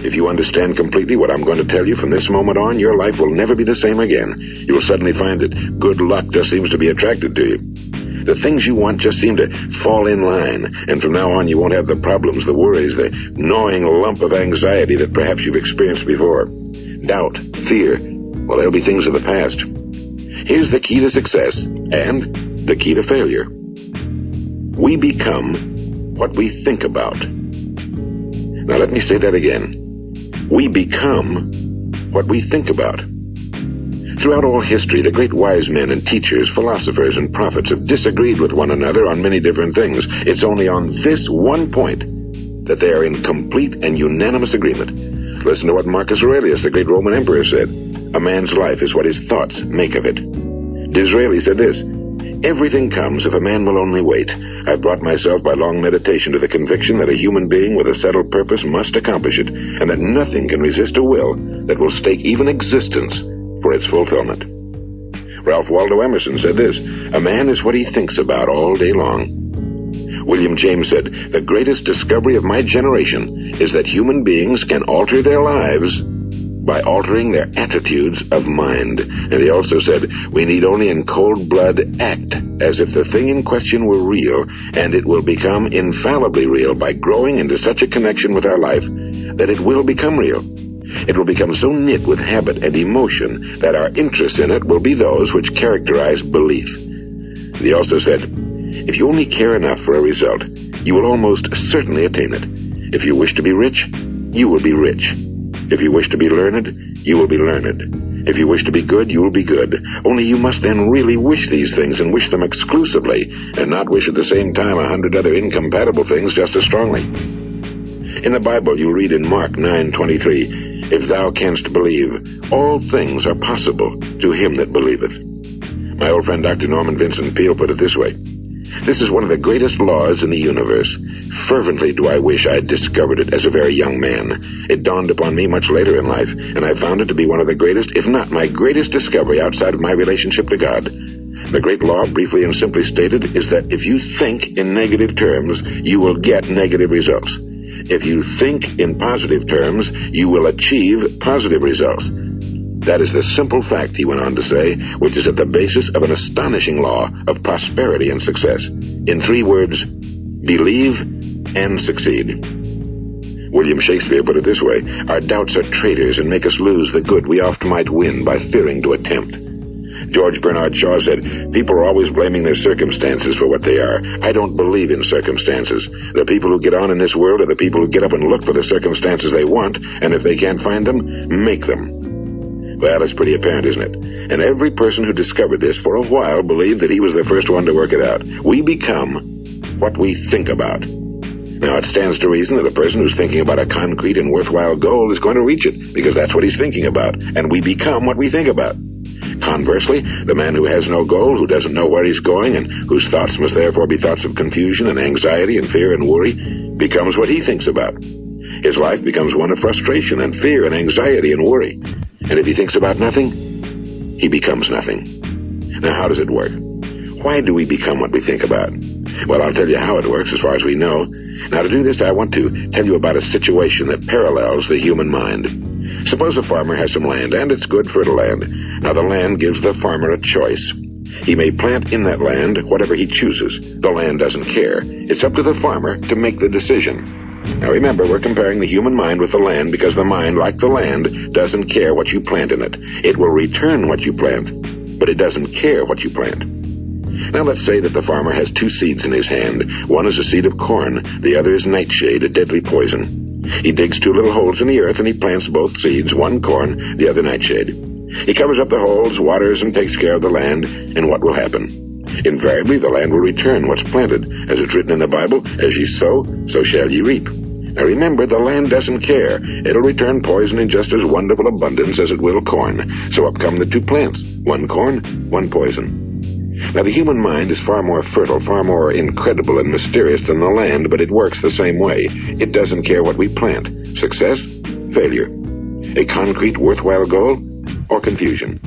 If you understand completely what I'm going to tell you from this moment on, your life will never be the same again. You will suddenly find that good luck just seems to be attracted to you. The things you want just seem to fall in line, and from now on you won't have the problems, the worries, the gnawing lump of anxiety that perhaps you've experienced before. Doubt, fear, well, they'll be things of the past. Here's the key to success, and the key to failure. We become what we think about. Now let me say that again. We become what we think about. Throughout all history, the great wise men and teachers, philosophers and prophets have disagreed with one another on many different things. It's only on this one point that they are in complete and unanimous agreement. Listen to what Marcus Aurelius, the great Roman emperor, said. A man's life is what his thoughts make of it. Disraeli said this, everything comes if a man will only wait. I've brought myself by long meditation to the conviction that a human being with a settled purpose must accomplish it, and that nothing can resist a will that will stake even existence for its fulfillment. Ralph Waldo Emerson said this, a man is what he thinks about all day long. William James said, the greatest discovery of my generation is that human beings can alter their lives by altering their attitudes of mind. And he also said, we need only in cold blood act as if the thing in question were real, and it will become infallibly real by growing into such a connection with our life that it will become real. It will become so knit with habit and emotion that our interest in it will be those which characterize belief. He also said, if you only care enough for a result, you will almost certainly attain it. If you wish to be rich, you will be rich. If you wish to be learned, you will be learned. If you wish to be good, you will be good. Only you must then really wish these things and wish them exclusively, and not wish at the same time 100 other incompatible things just as strongly. In the Bible, you'll read in Mark 9:23, if thou canst believe, all things are possible to him that believeth. My old friend Dr. Norman Vincent Peale put it this way, this is one of the greatest laws in the universe. Fervently do I wish I had discovered it as a very young man. It dawned upon me much later in life, and I found it to be one of the greatest, if not my greatest discovery outside of my relationship to God. The great law, briefly and simply stated, is that if you think in negative terms, you will get negative results. If you think in positive terms, you will achieve positive results. That is the simple fact, he went on to say, which is at the basis of an astonishing law of prosperity and success. In 3 words, believe and succeed. William Shakespeare put it this way, our doubts are traitors and make us lose the good we oft might win by fearing to attempt. George Bernard Shaw said, people are always blaming their circumstances for what they are. I don't believe in circumstances. The people who get on in this world are the people who get up and look for the circumstances they want, and if they can't find them, make them. Well, it's pretty apparent, isn't it? And every person who discovered this for a while believed that he was the first one to work it out. We become what we think about. Now, it stands to reason that a person who's thinking about a concrete and worthwhile goal is going to reach it, because that's what he's thinking about, and we become what we think about. Conversely, the man who has no goal, who doesn't know where he's going, and whose thoughts must therefore be thoughts of confusion and anxiety and fear and worry, becomes what he thinks about. His life becomes one of frustration and fear and anxiety and worry. And if he thinks about nothing, he becomes nothing. Now, how does it work? Why do we become what we think about? Well, I'll tell you how it works as far as we know. Now, to do this, I want to tell you about a situation that parallels the human mind. Suppose a farmer has some land, and it's good, fertile land. Now, the land gives the farmer a choice. He may plant in that land whatever he chooses. The land doesn't care. It's up to the farmer to make the decision. Now remember, we're comparing the human mind with the land because the mind, like the land, doesn't care what you plant in it. It will return what you plant, but it doesn't care what you plant. Now let's say that the farmer has 2 seeds in his hand. One is a seed of corn, the other is nightshade, a deadly poison. He digs 2 little holes in the earth and he plants both seeds, one corn, the other nightshade. He covers up the holes, waters, and takes care of the land, and what will happen? Invariably, the land will return what's planted. As it's written in the Bible, as ye sow, so shall ye reap. Now remember, the land doesn't care. It'll return poison in just as wonderful abundance as it will corn. So up come the 2 plants, one corn, one poison. Now the human mind is far more fertile, far more incredible and mysterious than the land, but it works the same way. It doesn't care what we plant. Success, failure. A concrete, worthwhile goal, or confusion.